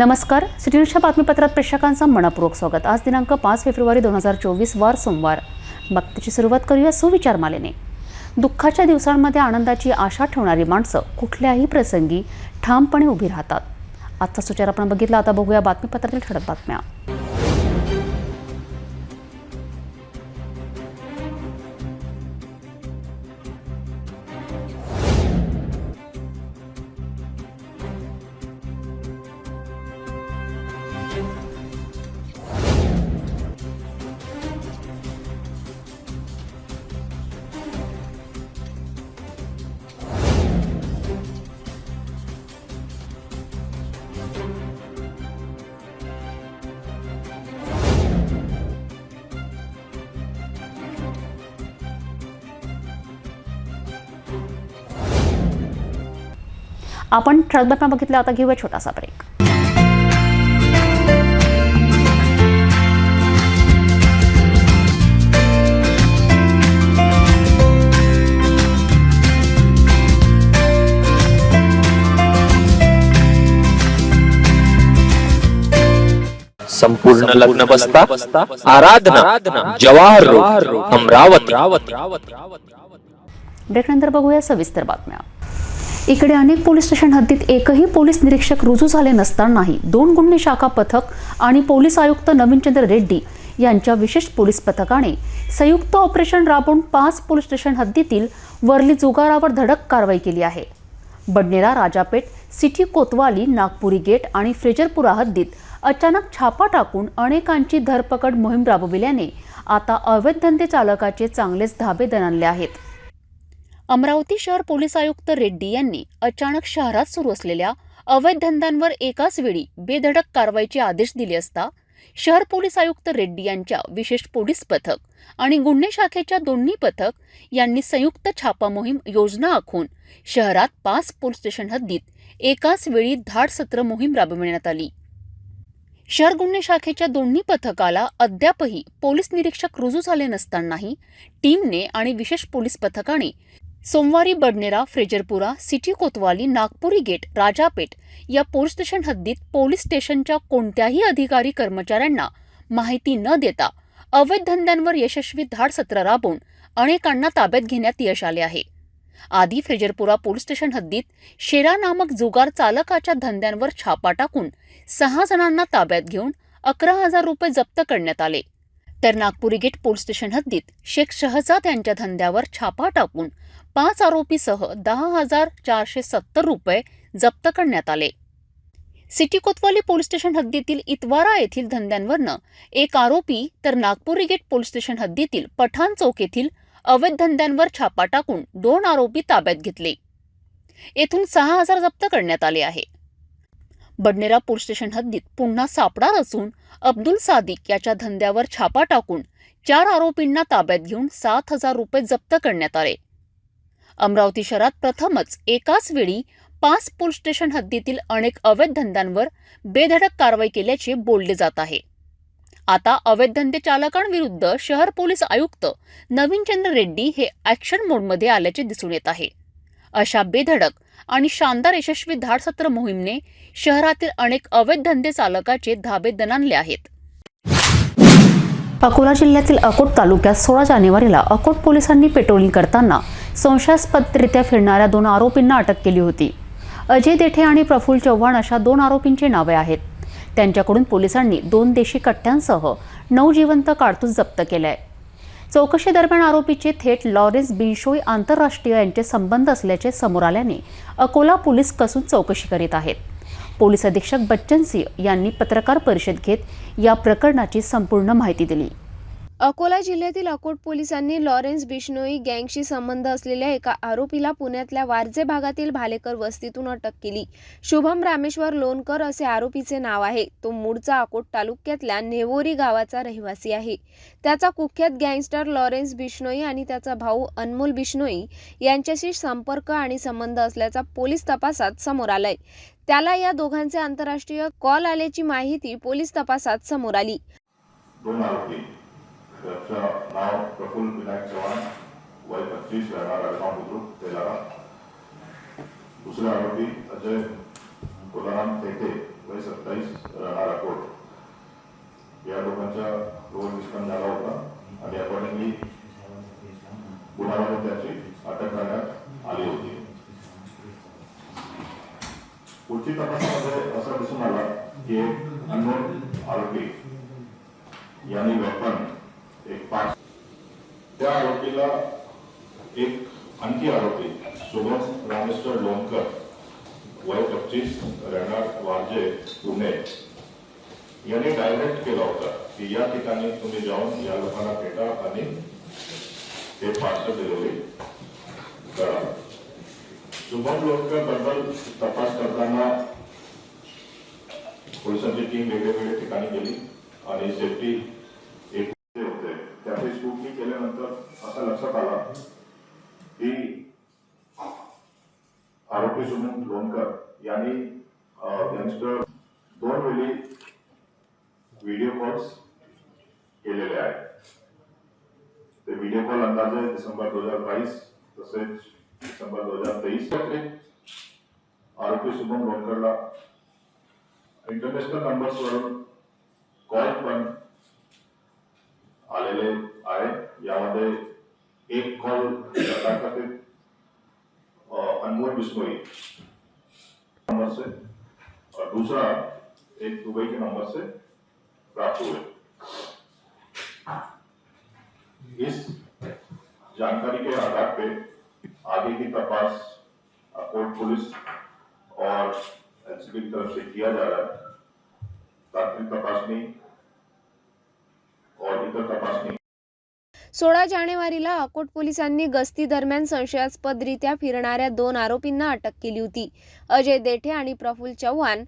नमस्कार. सिटी न्यूजच्या बातमीपत्रात प्रेक्षकांचं मनपूर्वक स्वागत. आज दिनांक 5 फेब्रुवारी 2024 वार सोमवार. बातमीची सुरुवात करूया सुविचार मालेने. दुःखाच्या दिवसांमध्ये आनंदाची आशा ठेवणारी माणसं कुठल्याही प्रसंगी ठामपणे उभी राहतात. आजचा सुविचार आपण बघितला. आता बघूया बातमीपत्रातील ठळक बातम्या. आपण ठळक बातम्या बघितल्या. आता घेऊया छोटासा ब्रेक. संपूर्ण लग्न बसता आराधना जवाहर रोड अमरावती. ब्रेकनंतर बघूया सविस्तर बातम्या. इकडे अनेक पोलीस स्टेशन हद्दीत एकही पोलीस निरीक्षक रुजू झाले नसतानाही 2 गुन्हे शाखा पथक आणि पोलीस आयुक्त नवीनचंद्र रेड्डी यांच्या विशेष पोलीस पथकाने संयुक्त ऑपरेशन राबवून 5 पोलीस स्टेशन हद्दीतील वर्ली जुगारावर धडक कारवाई केली आहे. बडनेरा, राजापेठ, सिटी कोतवाली, नागपुरी गेट आणि फ्रेजरपुरा हद्दीत अचानक छापा टाकून अनेकांची धरपकड मोहीम राबविल्याने आता अवैध धंदे चालकाचे चांगलेच धाबे दणाणले आहेत. अमरावती शहर पोलीस आयुक्त रेड्डी यांनी अचानक शहरात सुरू असलेल्या अवैध धंद्यांवर एकाच वेळी बेधडक कारवाईचे आदेश दिले असता शहर पोलीस आयुक्त रेड्डी यांच्या विशेष पोलीस पथक आणि गुन्हे शाखेच्या दोन्ही पथक यांनी संयुक्त छापा मोहीम योजना आखून शहरात 5 पोलीस स्टेशन हद्दीत एकाच वेळी धाड सत्र मोहीम राबविण्यात आली. शहर गुन्हे शाखेच्या दोन्ही पथकाला अद्यापही पोलीस निरीक्षक रुजू झाले नसतानाही टीमने आणि विशेष पोलीस पथकाने सोमवारी बडनेरा, फ्रेजरपुरा, सिटी कोतवाली, नागपुरी गेट, राजापेठ या पोलीस स्टेशन हद्दीत पोलीस स्टेशनच्या कोणत्याही अधिकारी कर्मचाऱ्यांना माहिती न देता अवैध धंद्यांवर यशस्वी धाड सत्र राबवून अनेकांना ताब्यात घेण्यात यश आले आहे. आधी फ्रेजरपुरा पोलीस स्टेशन हद्दीत शेरा नामक जुगार चालकाच्या धंद्यांवर छापा टाकून 6 जणांना ताब्यात घेऊन 11,000 रुपये जप्त करण्यात आले. तर नागपुरी गेट पोलीस स्टेशन हद्दीत शेख शहजाद यांच्या धंद्यावर छापा टाकून 5 आरोपीसह 10,470 रुपये जप्त करण्यात आले. सिटी कोतवाली पोलीस स्टेशन हद्दीतील इतवारा येथील धंद्यांवरनं 1 आरोपी तर नागपुरी गेट पोलीस स्टेशन हद्दीतील पठाण चौक येथील अवैध धंद्यांवर छापा टाकून 2 आरोपी ताब्यात घेतले. येथून 6,000 जप्त करण्यात आले आहे. बडनेरा पोलीस स्टेशन हद्दीत पुन्हा सापळा रचून अब्दुल सादिक याच्या धंद्यावर छापा टाकून 4 आरोपींना ताब्यात घेऊन 7,000 रुपये जप्त करण्यात आले. अमरावती शहरात प्रथमच एकाच वेळी 5 पोलीस स्टेशन हद्दीतील अनेक अवैध धंद्यांवर बेधडक कारवाई केल्याचे बोलले जात आहे. आता अवैध धंदे चालकांविरुद्ध शहर पोलीस आयुक्त नवीनचंद्र रेड्डी हे ॲक्शन मोडमध्ये आल्याचे दिसून येत आहे. अशा बेधडक आणि शानदार यशस्वी धाड सत्र मोहीमने शहरातील अनेक अवैध धंदे चालकाचे धाबे दणाणले आहेत. अकोला जिल्ह्यातील अकोट तालुक्यात 16 जानेवारीला अकोट पोलिसांनी पेट्रोलिंग करताना संशयास्पदरित्या फिरणाऱ्या 2 आरोपींना अटक केली होती. अजय देठे आणि प्रफुल्ल चव्हाण अशा 2 आरोपींची नावे आहेत. त्यांच्याकडून पोलिसांनी 2 देशी कट्ट्यांसह 9 जिवंत कारतूस जप्त केले आहे. चौकशी दरम्यान आरोपीचे थेट लॉरेन्स बिनशोई आंतरराष्ट्रीय यांचे संबंध असल्याचे समोर आल्याने अकोला पोलीस कसून चौकशी करीत आहेत. पोलीस अधीक्षक बच्चन सिंह यांनी पत्रकार परिषद घेत या प्रकरणाची संपूर्ण माहिती दिली. अकोला जिल्ह्यातील अकोट पोलिसांनी लॉरेन्स बिश्नोई गँगशी संबंध असलेल्या एका आरोपीला पुण्यातल्या वारजे भागातील भालेकर वस्तीतून अटक केली. शुभम रामेश्वर लोणकर असे आरोपीचे नाव आहे. तो मूळचा अकोट तालुक्यातल्या नेवोरी गावाचा रहिवासी आहे. त्याचा कुख्यात गँगस्टर लॉरेन्स बिश्नोई आणि त्याचा भाऊ अनमोल बिश्नोई यांच्याशी संपर्क आणि संबंध असल्याचा पोलीस तपासात समोर आलाय. त्याला या दोघांचे आंतरराष्ट्रीय कॉल आल्याची माहिती पोलीस तपासात समोर आली. त्याचं नाव प्रफुल्ल विनायक चव्हाण, वय 25, राहणार आडगाव बुद्रुक तेलारा. दुसरा आरोपी अजय कोलाराम थेटे वय 27 राहणार अकोट या लोकांचा रोड विस्फोट झाला होता आणि अकॉर्डिंगली गुन्ह्यामध्ये त्याची अटक करण्यात आली होती. पुढची तपासामध्ये असं दिसून आला की एक अननोन आरोपी यांनी वेपन एक 5 त्या आरोपीला एक आणखी आरोपी शुभम रामेश्वर लोणकर वय 25 राहणार वारजे पुणे यांनी डायरेक्ट केला होता की या ठिकाणी तुम्ही जाऊन या लोकांना भेटा आणि ते पार्सल डिलिव्हरी करा. शुभम लोणकर बद्दल तपास करताना पोलिसांची टीम वेगवेगळ्या ठिकाणी गेली आणि सेफ्टी एक होते त्याची स्कूटनी केल्यानंतर असं लक्षात आला की आरोपी शुभम लोणकर यांनी गँगस्टर 2 वेळी व्हिडिओ कॉल्स केलेले आहेत. ते व्हिडिओ कॉल अंदाजे डिसेंबर 2022 तसेच डिसेंबर 2023 मध्ये आरोपी शुभम लोणकरला इंटरनॅशनल नंबर्सवरून कॉल पण आलेले आहे. यामध्ये एक कॉल कर्नाटकातील अनमोल बिश्नोई नंबर से और दूसरा एक दुबई के नंबर से प्राप्त हुए. इस जानकारी के आधार पे आगे की तपास अकोट पुलिस और एनसीबी की तरफ से किया जा रहा है. प्राथमिक तपासनी और इतर तपासनी 16 जानेवारीला अकोट पोलिसांनी गस्ती दरम्यान संशयास्पदरित्या फिरणाऱ्या 2 आरोपींना अटक केली होती. अजय देठे आणि प्रफुल्ल चव्हाण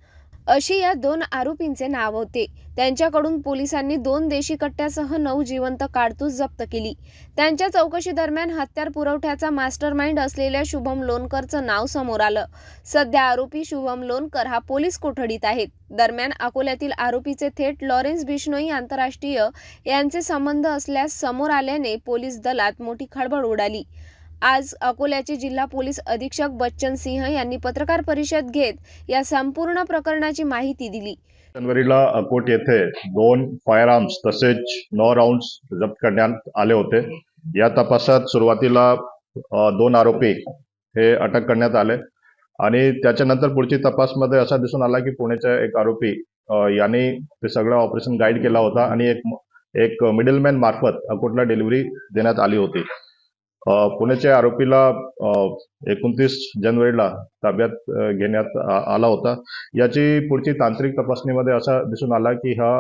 अशी या 2 आरोपींचे नाव होते. त्यांच्याकडून पोलिसांनी 2 देशी कट्ट्यासह 9 जिवंत कारतूस जप्त केली. त्यांच्या चौकशी दरम्यान हत्यार पुरवठ्याचा मास्टरमाइंड असलेल्या शुभम लोणकरचं नाव समोर आलं. सध्या आरोपी शुभम लोणकर हा पोलीस कोठडीत आहेत. दरम्यान अकोल्यातील आरोपीचे थेट लॉरेन्स बिश्नोई आंतरराष्ट्रीय यांचे संबंध असल्यास समोर आल्याने पोलीस दलात मोठी खळबळ उडाली. आज अकोल्याचे जिल्हा पोलीस अधीक्षक बच्चन सिंह यांनी पत्रकार परिषद घेत या संपूर्ण प्रकरणाची माहिती दिली. जानेवारीला अकोट येथे 2 फायर आर्म्स तसेच 9 राऊंड्स जप्त करण्यात आले होते. या तपासात सुरुवातीला 2 आरोपी हे अटक करण्यात आले आणि त्याच्यानंतर पुढची तपासमध्ये असा दिसून आला की पुण्याचा एक आरोपी यांनी ते सगळं ऑपरेशन गाईड केला होता आणि एक मिडलमॅन मार्फत अकोटला डिलिव्हरी देण्यात आली होती. पुण्याच्या आरोपीला 29 जानेवारीला ताब्यात घेण्यात आला होता. याची पुढची तांत्रिक तपासणीमध्ये असा दिसून आला की ह्या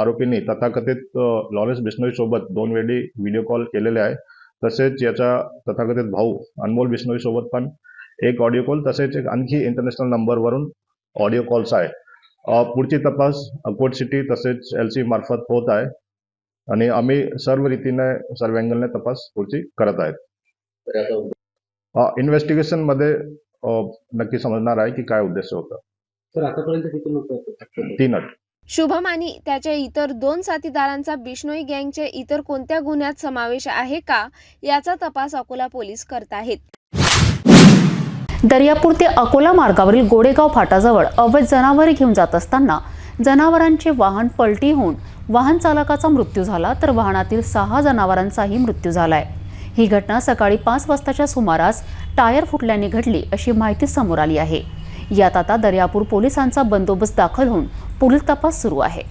आरोपींनी तथाकथित लॉरेन्स बिश्नोई सोबत 2 वेळी व्हिडिओ कॉल केलेले आहे. तसेच याचा तथाकथित भाऊ अनमोल बिश्नोई सोबत पण एक ऑडिओ कॉल तसेच एक आणखी इंटरनॅशनल नंबरवरून ऑडिओ कॉल्स आहे. पुढची तपास अकोट सिटी तसेच LC मार्फत होत आहे आणि आम्ही सर्व रीतीने सर्व अँगलने तपास पुढची करत आहेत. इन्व्हेस्टिगेशन मध्ये नक्की समजणार आहे की काय उद्देश होता. सर आतापर्यंत किती लोक आहेत? 3 अट. शुभम आणि त्याच्या इतर 2 साथीदारांचा बिश्नोई गँगच्या इतर कोणत्या गुन्ह्यात समावेश आहे का याचा तपास अकोला पोलीस करत आहेत. दर्यापूर ते अकोला मार्गावरील गोडेगाव फाटाजवळ अवैध जनावरे घेऊन जात असताना जनावरांचे वाहन पलटी होऊन वाहन चालकाचा मृत्यू झाला तर वाहनातील 6 जनावरांचाही मृत्यू झालाय. ही घटना सकाळी 5 वाजताच्या सुमारास टायर फुटल्याने घडली अशी माहिती समोर आली आहे. यात आता दर्यापूर पोलिसांचा बंदोबस्त दाखल होऊन पुढील तपास सुरू आहे.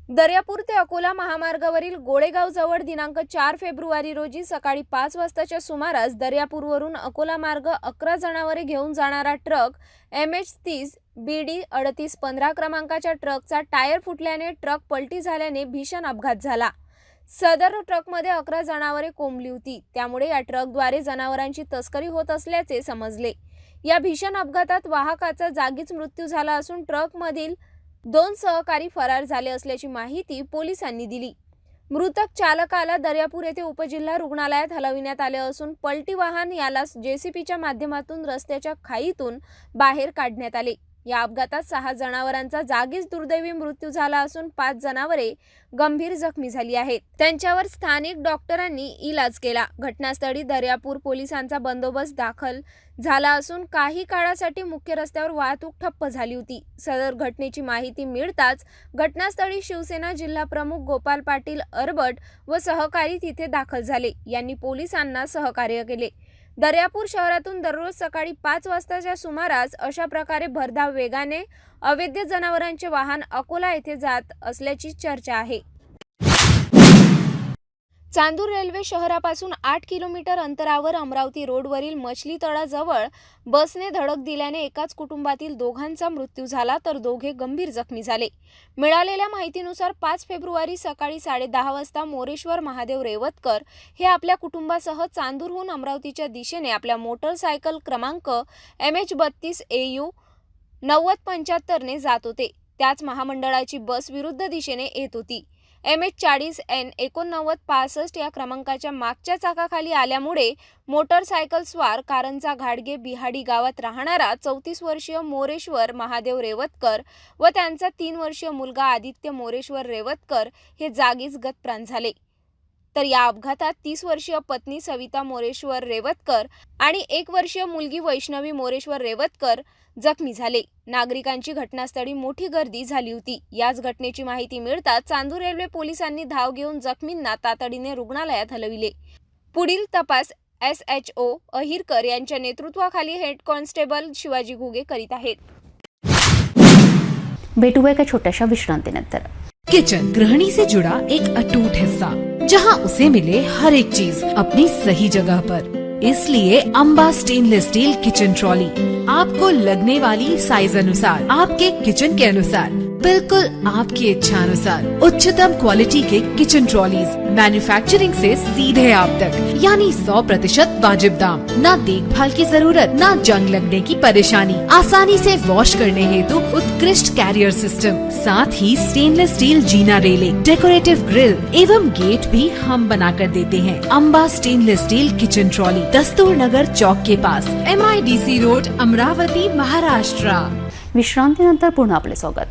दर्यापूर ते अकोला महामार्गावरील गोडेगाव जवळ दिनांक 4 फेब्रुवारी रोजी सकाळी 5 वाजताच्या सुमारास दर्यापूरवरून अकोला मार्ग 11 जनावरे घेऊन जाणारा ट्रक MH30 BD 3815 क्रमांकाच्या ट्रकचा टायर फुटल्याने ट्रक पलटी झाल्याने भीषण अपघात झाला. सदर ट्रकमध्ये 11 जनावरे कोंबली होती. त्यामुळे या ट्रकद्वारे जनावरांची तस्करी होत असल्याचे समजले. या भीषण अपघातात वाहकाचा जागीच मृत्यू झाला असून ट्रकमधील 2 सहकारी फरार झाले असल्याची माहिती पोलिसांनी दिली. मृतक चालकाला दर्यापूर येथे उपजिल्हा रुग्णालयात हलविण्यात आले असून पलटी वाहन याला JCBच्या माध्यमातून रस्त्याच्या खाईतून बाहेर काढण्यात आले. या अपघातात 6 जनावरांचा जागीच दुर्दैवी मृत्यू झाला असून 5 जनावरे गंभीर जखमी झाली आहेत. त्यांच्यावर स्थानिक डॉक्टरांनी इलाज केला. घटनास्थळी दर्यापूर पोलिसांचा बंदोबस्त दाखल झाला असून काही काळासाठी मुख्य रस्त्यावर वाहतूक ठप्प झाली होती. सदर घटनेची माहिती मिळताच घटनास्थळी शिवसेना जिल्हा प्रमुख गोपाल पाटील अरबट व सहकारी तिथे दाखल झाले. यांनी पोलिसांना सहकार्य केले. दर्यापूर शहरातून दररोज सकाळी 5 वाजताच्या सुमारास अशा प्रकारे भरधाव वेगाने अवैध जनावरांचे वाहन अकोला येथे जात असल्याची चर्चा आहे. चांदूर रेल्वे शहरापासून 8 किलोमीटर अंतरावर अमरावती रोडवरील मछली तळाजवळ बसने धडक दिल्याने एकाच कुटुंबातील दोघांचा मृत्यू झाला तर दोघे गंभीर जखमी झाले. मिळालेल्या माहितीनुसार 5 फेब्रुवारी सकाळी 10:30 वाजता मोरेश्वर महादेव रेवतकर हे आपल्या कुटुंबासह चांदूरहून अमरावतीच्या दिशेने आपल्या मोटरसायकल क्रमांक MH32 AU 9075 ने जात होते. त्याच महामंडळाची बस विरुद्ध दिशेने येत होती. MH40 N 8965 या क्रमांकाच्या मागच्या चाकाखाली आल्यामुळे मोटरसायकल स्वार कारंजा घाडगे बिहाडी गावात राहणारा 34 वर्षीय मोरेश्वर महादेव रेवतकर व त्यांचा 3 वर्षीय मुलगा आदित्य मोरेश्वर रेवतकर हे जागीच गतप्राण झाले. तर या अपघातात 30 वर्षीय पत्नी सविता मोरेश्वर रेवतकर आणि 1 वर्षीय मुलगी वैष्णवी मोरेश्वर रेवतकर जखमी झाले. नागरिकांची घटनास्थळी मोठी गर्दी झाली होती. याच घटनेची माहिती मिळताच चांदूर रेल्वे पोलिसांनी धाव घेऊन जखमींना तातडीने रुग्णालयात हलविले. पुढील तपास SHO अहिरकर यांच्या नेतृत्वाखाली हेड कॉन्स्टेबल शिवाजी घुगे करीत आहेत. भेटूया एका छोट्याशा विश्रांतीनंतर. किचन गृहिणी से जुड़ा एक अटूट हिस्सा, जहां उसे मिले हर एक चीज अपनी सही जगह पर. इसलिए Amba stainless steel kitchen trolley आपको लगने वाली साइज अनुसार, आपके किचन के अनुसार, बिल्कुल आपकी इच्छा अनुसार उच्चतम क्वालिटी के किचन ट्रॉलीज मैन्युफैक्चरिंग से सीधे आप तक, यानी 100% वाजिब दाम, न देखभाल की जरूरत, न जंग लगने की परेशानी, आसानी से वॉश करने हेतु उत्कृष्ट कैरियर सिस्टम, साथ ही स्टेनलेस स्टील जीना रेलिंग, डेकोरेटिव ग्रिल एवं गेट भी हम बना कर देते हैं. Amba stainless steel kitchen trolley, Dastur Nagar चौक के पास, MIDC रोड, अमरावती, महाराष्ट्र. विश्रांतीनंतर पुन्हा आपले स्वागत.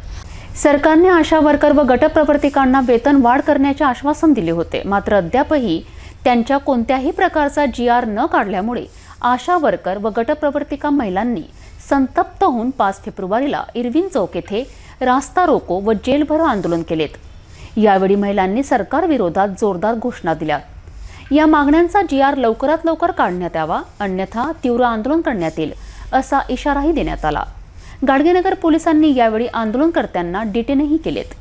सरकारने आशा वर्कर व गटप्रवर्तिकांना वेतन वाढ करण्याचे आश्वासन दिले होते. मात्र अद्यापही त्यांच्या कोणत्याही प्रकारचा GR न काढल्यामुळे आशा वर्कर व गटप्रवर्तिका महिलांनी संतप्त होऊन 5 फेब्रुवारीला इरविन चौक येथे रास्ता रोको व जेलभरो आंदोलन केलेत. यावेळी महिलांनी सरकारविरोधात जोरदार घोषणा दिल्या. या मागण्यांचा GR लवकरात लवकर काढण्यात यावा, अन्यथा तीव्र आंदोलन करण्यात येईल असा इशाराही देण्यात आला. गाडगेनगर पोलिसांनी यावेळी आंदोलनकर्त्यांना डिटेनही केलेत.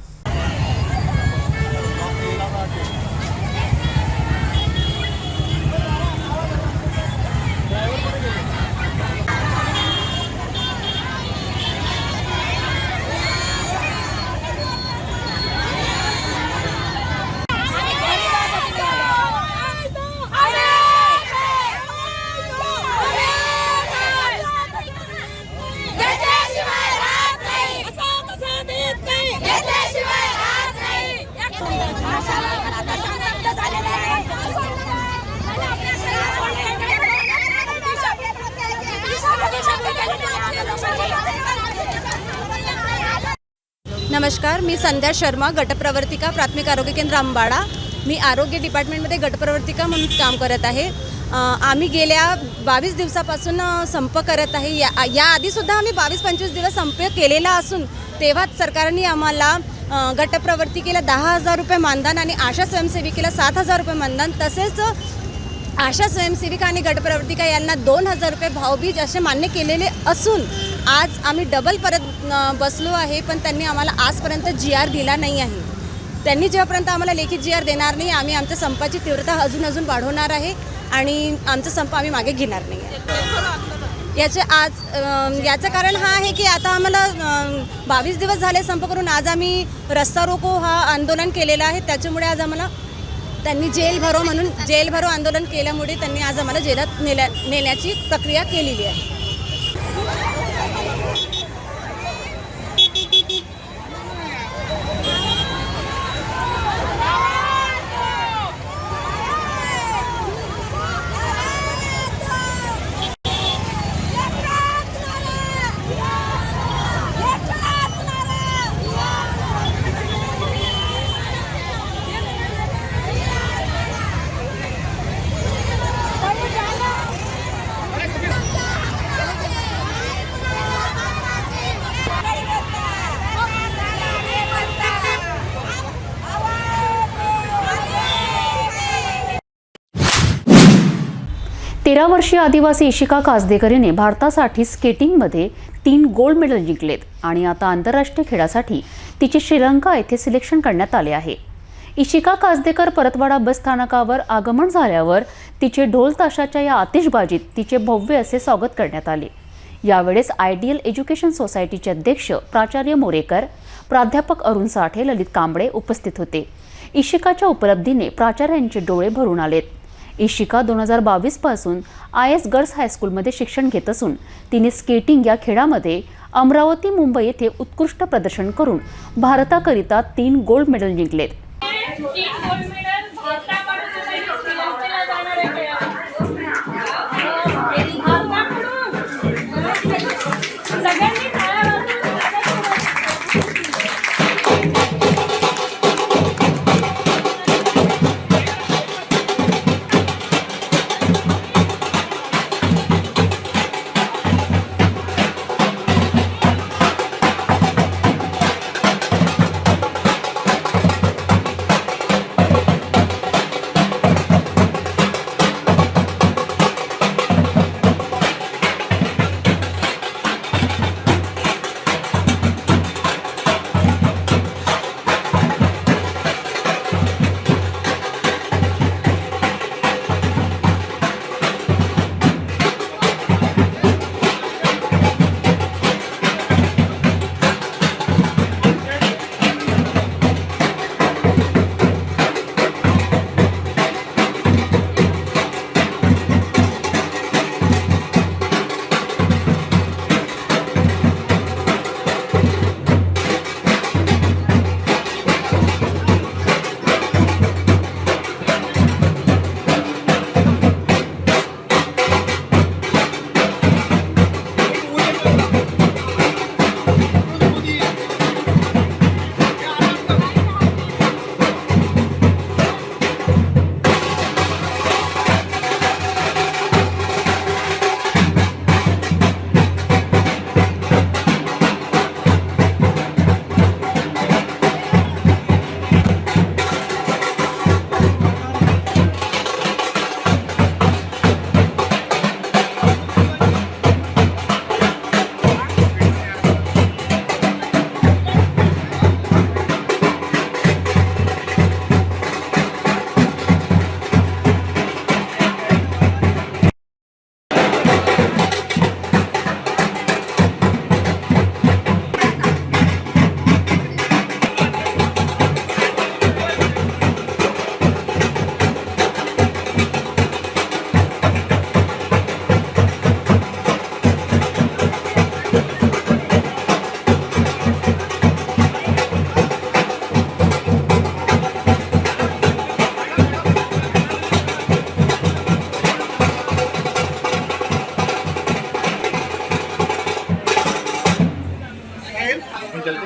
नमस्कार, मी संध्या शर्मा, गटप्रवर्तिका, प्राथमिक आरोग्य केंद्र अंबाडा. मी आरोग्य डिपार्टमेंटमध्ये गटप्रवर्तिका म्हणून काम करत आहे. आम्ही गेल्या 22 दिवसापासून संप करत आहे. याआधीसुद्धा आम्ही 22-25 दिवस संप केलेला असून तेव्हाच सरकारने आम्हाला गटप्रवर्तिकेला 10,000 रुपये मानधन आणि आशा स्वयंसेविकेला 7,000 रुपये मानधन, तसेच आशा स्वयंसेविका आणि गटप्रवर्तिका यांना 2,000 रुपये भावबीज असे मान्य केलेले असून आज आम्ही डबल परत बसलो आहे. पण त्यांनी आम्हाला आजपर्यंत GR दिला नाही आहे. त्यांनी जेव्हापर्यंत आम्हाला लेखी GR देणार नाही, आम्ही आमच्या संपाची तीव्रता अजून वाढवणार आहे आणि आमचा संप आम्ही मागे घेणार नाही आहे. याचं कारण हा आहे की आता आम्हाला 22 दिवस झाले संप करून आज आम्ही रस्ता रोको हा आंदोलन केलेला आहे. त्याच्यामुळे आज आम्हाला त्यांनी जेल भरो आंदोलन केल्यामुळे त्यांनी आज आम्हाला जेलात नेण्याची प्रक्रिया केलेली आहे. 13 वर्षीय आदिवासी इशिका कासदेकर हिने भारतासाठी स्केटिंगमध्ये 3 गोल्ड मेडल जिंकलेत आणि आता आंतरराष्ट्रीय खेळासाठी तिचे श्रीलंका येथे सिलेक्शन करण्यात आले आहे. इशिका कासदेकर परतवाडा बस स्थानकावर आगमन झाल्यावर तिचे ढोल ताशाच्या या आतिषबाजीत तिचे भव्य असे स्वागत करण्यात आले. यावेळेस आयडियल एज्युकेशन सोसायटीचे अध्यक्ष प्राचार्य मोरेकर, प्राध्यापक अरुण साठे, ललित कांबळे उपस्थित होते. इशिकाच्या उपलब्धीने प्राचार्यांचे डोळे भरून आलेत. इशिका 2022 पासून IS गर्ल्स हायस्कूलमध्ये शिक्षण घेत असून तिने स्केटिंग या खेळामध्ये अमरावती, मुंबई येथे उत्कृष्ट प्रदर्शन करून भारताकरिता 3 गोल्ड मेडल जिंकलेत.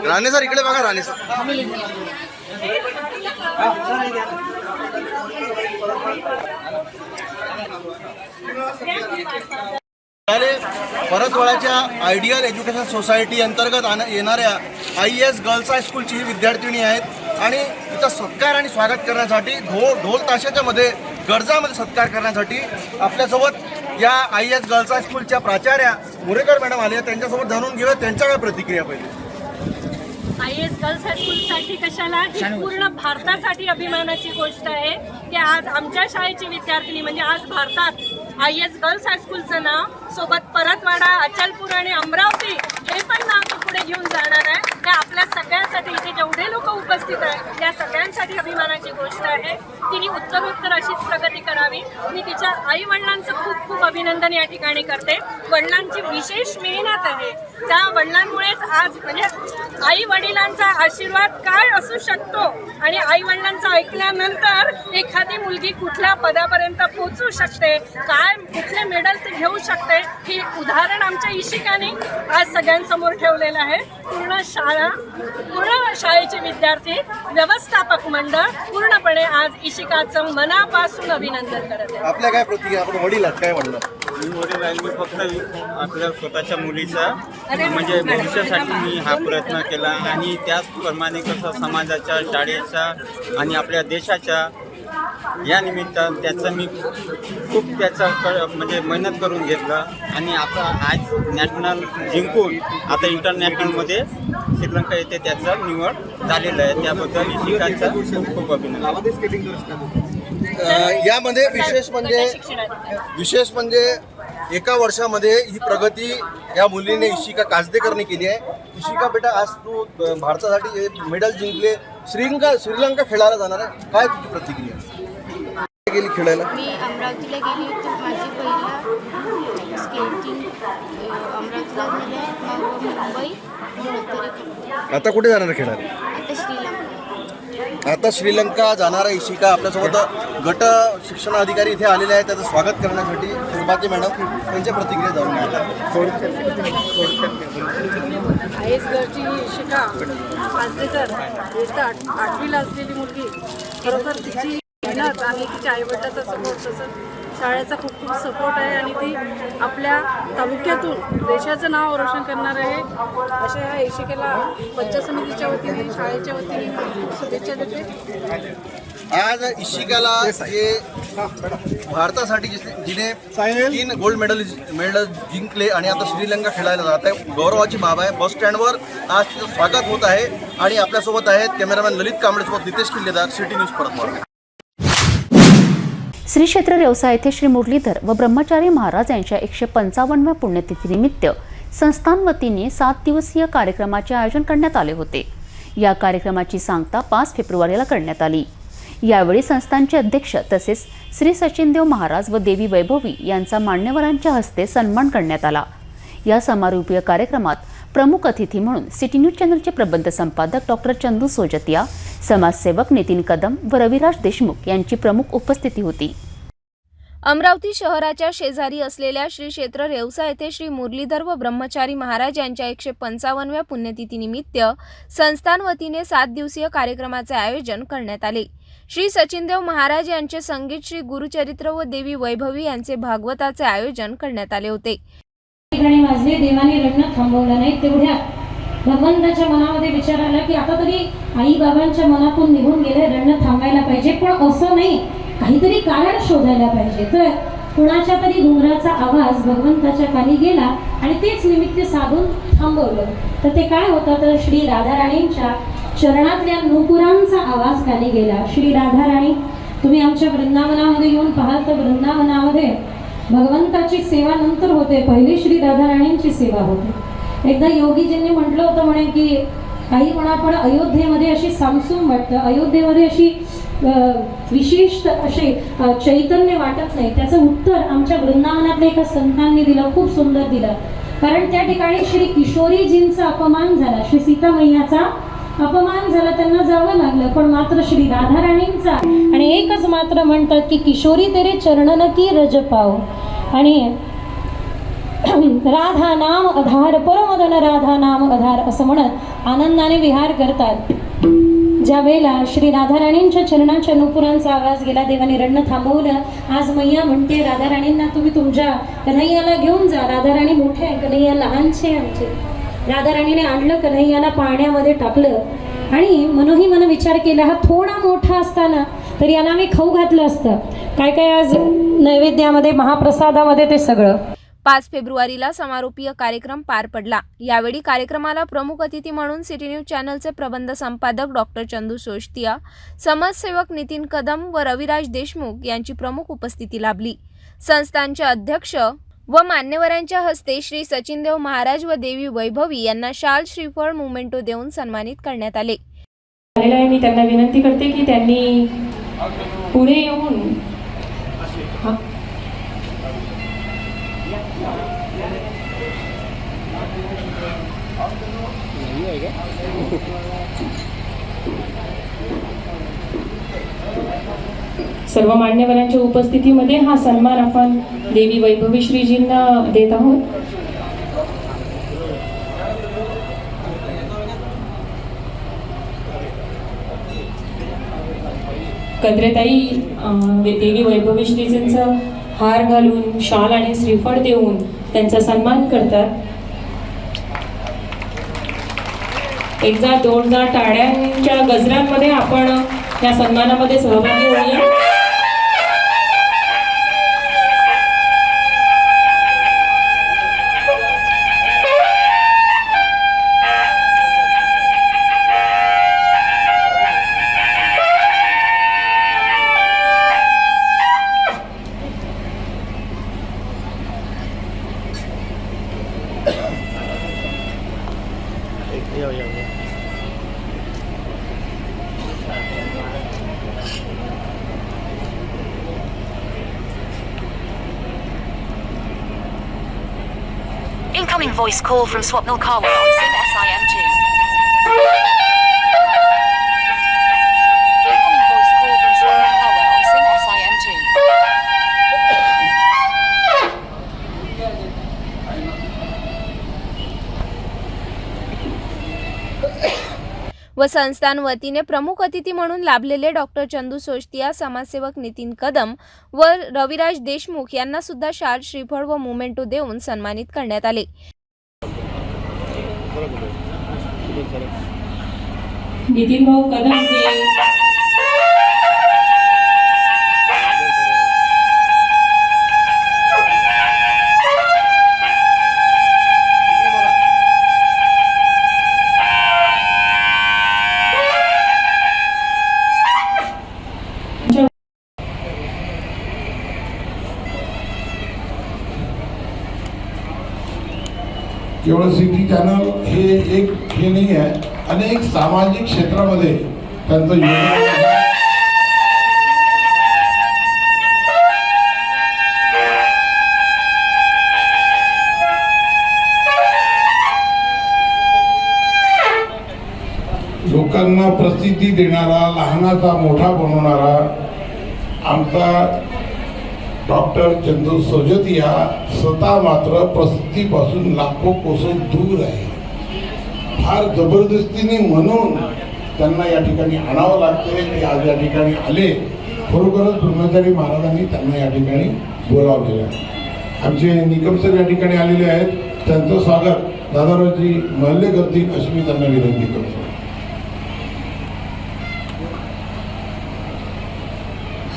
राणे सर इकडे बघा. राणे सर परतवाड्याच्या आयडियल एज्युकेशन सोसायटी अंतर्गत येणाऱ्या IS गर्ल्स हायस्कूलची ही विद्यार्थिनी आहेत आणि तिचा सत्कार आणि स्वागत करण्यासाठी ढोल ताशाच्या मध्ये गरजामध्ये सत्कार करण्यासाठी आपल्यासोबत या IS गर्ल्स हायस्कूलच्या प्राचार्या मोरेकर मॅडम आले. त्यांच्यासोबत जाणून घेऊया त्यांच्या काय प्रतिक्रिया पहिले. IS गर्ल्स हायस्कूलसाठी कशाला, ही पूर्ण भारतासाठी अभिमानाची गोष्ट आहे की आज आमच्या शाळेची विद्यार्थिनी म्हणजे आज भारतात IS गर्ल्स हायस्कूलचं नाव सोबत परतवाडा, अचलपूर आणि अमरावती हे पण नाव ती पुढे घेऊन जाणार आहे. हे आपल्या सगळ्यांसाठी, इथे जेवढे लोक उपस्थित आहेत त्या सगळ्यांसाठी अभिमानाची गोष्ट आहे. तिने उत्तरोत्तर अशीच प्रगती करावी. मी तिच्या आई वडिलांचं खूप खूप अभिनंदन या ठिकाणी करते. वडिलांची विशेष मेहनत आहे. त्या वडिलांमुळेच आज म्हणजे आई वडिलांचा आशीर्वाद काय असू शकतो आणि आई वडिलांचं ऐकल्यानंतर एखादी मुलगी कुठल्या पदापर्यंत पोहोचू शकते, काय कुठले मेडल ते घेऊ शकते, हे उदाहरण आमच्या इशिकाने आज सगळ्यांसमोर ठेवलेलं आहे. पूर्ण शाळेचे विद्यार्थी, व्यवस्थापक मंडळ पूर्णपणे आज इशिकाचं मनापासून अभिनंदन करत आहे. आपल्या काय प्रतिक्रिया, आपण वडील आहात, काय म्हणलं? मी वडील आहे, मी फक्त आपल्या स्वतःच्या मुलीचा म्हणजे भविष्यासाठी मी हा प्रयत्न केला आणि त्याचप्रमाणे कसं समाजाच्या, शाळेच्या आणि आपल्या देशाच्या या निमित्तानं त्याचं मी खूप म्हणजे मेहनत करून घेतलं आणि आता आज नॅशनल जिंकून आता इंटरनॅशनलमध्ये श्रीलंका येथे त्याचं निवड झालेलं आहे. त्याबद्दल इशिकाचा खूप खूप अभिनंदन. यामध्ये विशेष म्हणजे एका वर्षामध्ये ही प्रगती या मुलीने इशिका काजदेकरने केली आहे. इशिका बेटा, आज तू भारतासाठी मेडल जिंकले, श्रीलंका खेळायला जाणार आहे, काय तुझी प्रतिक्रिया? गेली खेळायला? मी अमरावतीला गेली होती, माझी पहिला स्केटिंग अमरावतीला झालं, मग मुंबई, आता कुठे जाणार आहे खेळायला? आता श्रीलंका. आता श्रीलंका जाणारा इशिका आपल्यासोबत गट शिक्षण अधिकारी इथे आलेले आहेत. त्याचं स्वागत करण्यासाठी सुरभाते मॅडम त्यांच्या प्रतिक्रिया जाणून घ्यायला. IAS गटची इशिका काजदेकर इयत्ता 8वीला असलेली मुलगी, खरोखर तिची मेहनत आणि तिच्या आईवडिलाचा सपोर्ट, तसंच शाळेचा खूप खूप सपोर्ट आहे आणि ती आपल्या तालुक्यातून देशाचं नाव रोशन करणार आहे. अशा ह्या इशिकेला पंचायत समितीच्या वतीने, शाळेच्या वतीने शुभेच्छा देते. आज इशिकाला जे भारतासाठी जिने 3 गोल्ड मेडल जिंकले आणि आता श्रीलंका खेळायला जात आहे, गौरवाची बाब आहे. बस स्टँडवर आज तिचं स्वागत होत आहे आणि आपल्यासोबत आहेत कॅमेरामॅन ललित कांबळेसोबत नितेश किल्लेदार, सिटी न्यूज परतवार. श्री क्षेत्र रेवसा येथे श्री मुरलीधर व ब्रह्मचारी महाराज यांच्या 155व्या पुण्यतिथीनिमित्त संस्थान वतीने 7 दिवसीय कार्यक्रमाचे आयोजन करण्यात आले होते. या कार्यक्रमाची सांगता 5 फेब्रुवारीला करण्यात आली. यावेळी संस्थानचे अध्यक्ष तसेच श्री सचिनदेव महाराज व देवी वैभवी यांचा मान्यवरांच्या हस्ते सन्मान करण्यात आला. या समारोपीय कार्यक्रमात प्रमुख अतिथी म्हणून सिटी न्यूज चॅनलचे प्रबंध संपादक डॉक्टर चंदू सोजतिया, समाजसेवक नितीन कदम व रविराज देशमुख यांची प्रमुख उपस्थिती होती. अमरावती शहराच्या शेजारी असलेल्या श्री क्षेत्र रेवसा येथे श्री मुरलीधर व ब्रह्मचारी महाराज यांच्या 155व्या पुण्यतिथीनिमित्त संस्थान वतीने 7 दिवसीय कार्यक्रमाचे आयोजन करण्यात आले. श्री सचिनदेव महाराज यांचे संगीत, श्री गुरुचरित्र व देवी वैभवी यांचे भागवताचे आयोजन करण्यात आले होते. ठिकाणी वाजले, देवाने रडणं थांबवलं नाही. तेवढ्यात भगवंताच्या मनामध्ये विचार आला की आता तरी आई बाबांच्या मनातून निघून गेले, रडणं थांबायला पाहिजे, पण असं नाही, काहीतरी कारण शोधायला पाहिजे. तर कुणाच्या तरी घुंगराचा आवाज भगवंताच्या कानी गेला आणि तेच निमित्त साधून थांबवलं. तर ते काय होतं, तर श्री राधाराणींच्या चरणातल्या नूपुरांचा आवाज कानी गेला. श्री राधाराणी, तुम्ही आमच्या वृंदावनामध्ये येऊन पाहाल तर वृंदावनामध्ये भगवंताची सेवा नंतर होते, पहिली श्री राधाराणींची सेवा होते. एकदा योगीजींनी म्हटलं होतं म्हणे की काही म्हणा पण अयोध्येमध्ये अशी सामसूम वाटतं, अयोध्येमध्ये अशी विशिष्ट असे चैतन्य वाटत नाही. त्याचं उत्तर आमच्या वृंदावनातल्या एका संतांनी दिलं, खूप सुंदर दिलं. कारण त्या ठिकाणी श्री किशोरीजींचा अपमान झाला, श्री सीतामैयाचा अपमान झाला, त्यांना जावं लागलं. पण मात्र श्री राधाराणींचा आणि एकच मात्र म्हणतात की किशोरी तेरे चरणन की रज पाव, आणि राधा नाम आधार, परमदन राधा नाम आधार असं म्हणत आनंदाने विहार करतात. ज्या वेळेला श्री राधाराणींच्या चरणांच्या नूपुरांचा आवाज गेला, देवाने रडणं थांबवलं. आज मैया म्हणते राधाराणींना तुम्ही तुमच्या कन्हैयाला घेऊन जा. राधाराणी मोठे आहे, कन्हैया लहानचे आमचे. राधाराणीने आणलं कन्हैयाला, पाण्यामध्ये टाकलं आणि मनोही विचार केला, हा थोडा मोठा असताना तर याला आम्ही खाऊ घातलं असतं. काय काय आज नैवेद्यामध्ये, महाप्रसादामध्ये ते सगळं. 5 फेब्रुवारीला समारोपीय कार्यक्रम पार पडला. यावेळी कार्यक्रमाला प्रमुख अतिथी म्हणून सिटी न्यूज चॅनलचे प्रबंध संपादक डॉक्टर चंदू सोजतिया, समाजसेवक नितीन कदम व रविराज देशमुख यांची प्रमुख उपस्थिती लाभली. संस्थानचे अध्यक्ष व मान्यवरांच्या हस्ते श्री सचिनदेव महाराज व देवी वैभवी यांना शाल, श्रीफळ, मोमेंटो देऊन सन्मानित करण्यात आले. मी त्यांना विनंती करते की त्यांनी पुढे येऊन सर्व मान्यवरांच्या उपस्थितीमध्ये हा सन्मान आपण देवी वैभवी श्रीजींना देत आहोत. कद्रेताई देवी वैभवी श्रीजींचं हार घालून, शाल आणि श्रीफळ देऊन त्यांचा सन्मान करतात. एकदा दोनदा टाळ्यांच्या गजरांमध्ये आपण या सन्मानामध्ये सहभागी होऊया. Incoming voice call from Swapnil Karwal on SIM SIM2. Incoming voice call from Swapnil Karwal on SIM SIM2. व संस्थान वतीने प्रमुख अतिथी म्हणून लाभलेले डॉक्टर चंदू सोष्टिया, समाजसेवक नितीन कदम व रविराज देशमुख यांना सुद्धा शाल, श्रीफळ व मोमेंटो देऊन सन्मानित करण्यात आले. नितीन भाऊ कदम हे केवळ सिटी चॅनल हे एक हे नाही आहे, अनेक सामाजिक क्षेत्रामध्ये त्यांचं योगदान आहे. लोकांना प्रसिद्धी देणारा, लहानाचा मोठा बनवणारा आमचा डॉक्टर चंदू सोजतिया स्वतः मात्र प्रसिद्धीपासून लाखो कोसों दूर आहे. फार जबरदस्तीने म्हणून त्यांना या ठिकाणी आणावं लागते. ते आज या ठिकाणी आले. खरोखरच ब्रह्मचारी महाराजांनी त्यांना या ठिकाणी बोलावलेलं आहे. आमचे निकम सर या ठिकाणी आलेले आहेत. त्यांचं स्वागत दादारावजी महल्ले करतील अशी मी त्यांना विनंती करतो.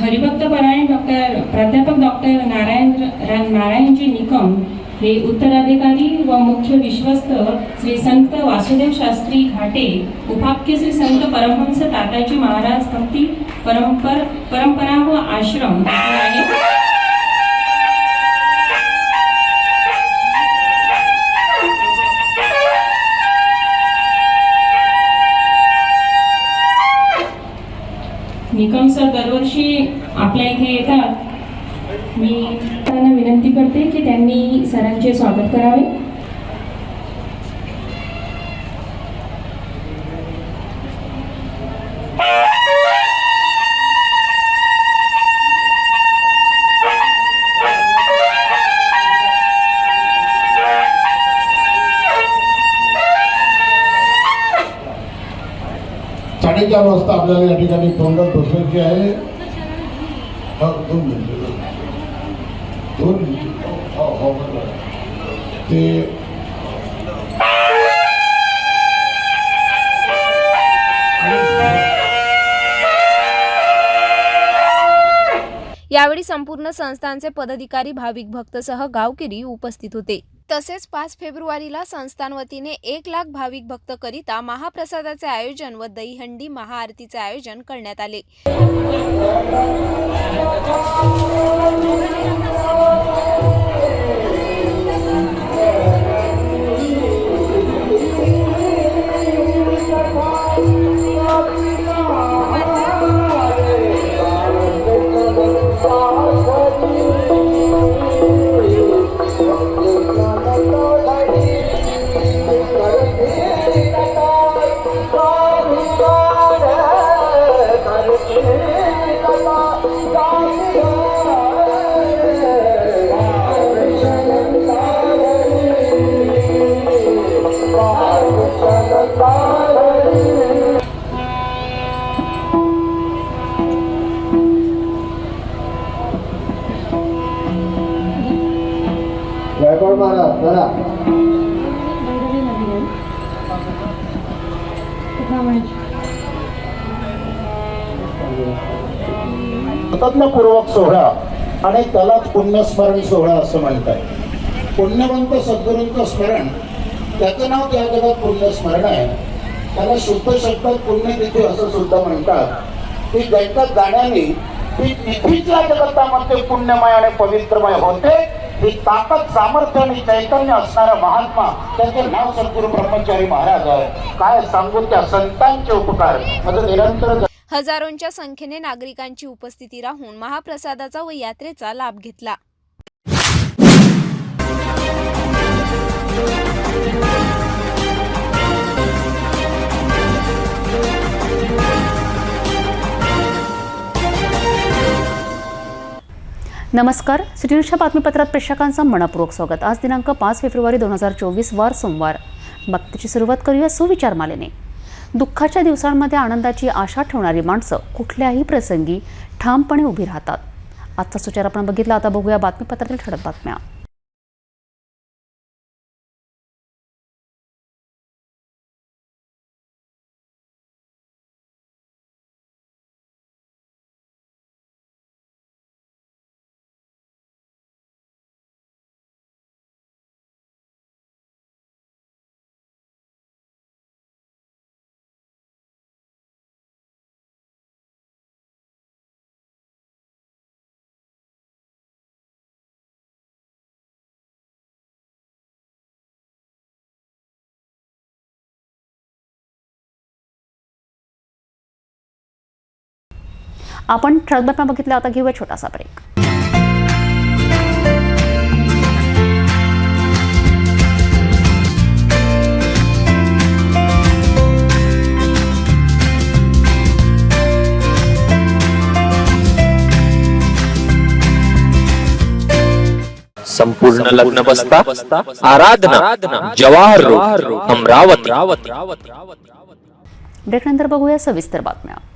हरिभक्त परायण प्राध्यापक डॉक्टर नारायणजी निकम हे उत्तराधिकारी व मुख्य विश्वस्त श्री संत वासुदेव शास्त्री घाटे, उपाख्य श्री संत परमहंस ताताजी महाराज भक्ती परंपरा व आश्रम आहे. निकम सर दरवर्षी आपल्या इथे येतात. मी त्यांना विनंती करते की त्यांनी सरांचे स्वागत करावे. साडेचार वाजता आपल्याला या ठिकाणी तोंडात बसवायची आहे. दोन मिनिटं ते यावेळी संपूर्ण संस्थानचे पदाधिकारी, भाविक भक्तसह गावकरी उपस्थित होते. तसेच 5 फेब्रुवारीला संस्थान वतीने 1 लाख भाविक भक्त करिता महाप्रसादाचे आयोजन व दहीहंडी महाआरतीचे आयोजन करण्यात आले. कृतज्ञपूर्वक सोहळा आणि त्यालाच पुण्यस्मरण सोहळा असं म्हणतात. पुण्यवंत सद्गुरूंचं स्मरण, त्याचं नाव त्या जगात पुण्यस्मरण आहे. त्याला शुद्ध शब्दात पुण्यतिथी असं सुद्धा म्हणतात. ती जगतात जाण्याने ती तिथीच्या जगतामध्ये पुण्यमय आणि पवित्रमय होते. ही ताकद, सामर्थ्य आणि चैतन्य असणारा महात्मा, त्याचे नाव सद्गुरू ब्रह्मचारी महाराज आहे. काय सांगू त्या संतांचे उपकार माझं निरंतर. हजारोंच्या संख्येने नागरिकांची उपस्थिती राहून महाप्रसादाचा व यात्रेचा लाभ घेतला. नमस्कार, सिटीन्यूजच्या बातमीपत्रात प्रेक्षकांचं मनपूर्वक स्वागत. आज दिनांक 5 फेब्रुवारी 2024 वार सोमवार. बातमीची सुरुवात करूया सुविचार मालेने. दुःखाच्या दिवसांमध्ये आनंदाची आशा ठेवणारी माणसं कुठल्याही प्रसंगी ठामपणे उभी राहतात. आजचा सुचार आपण बघितला. आता बघूया बातमीपत्रातील ठळक बातम्या. आपण ठळक बातम्या बघितल्या. आता घेऊया छोटासा ब्रेक. संपूर्ण लग्न बसता आराधना जवाहर रोड अमरावती. ब्रेकनंतर बघूया सविस्तर बातम्या.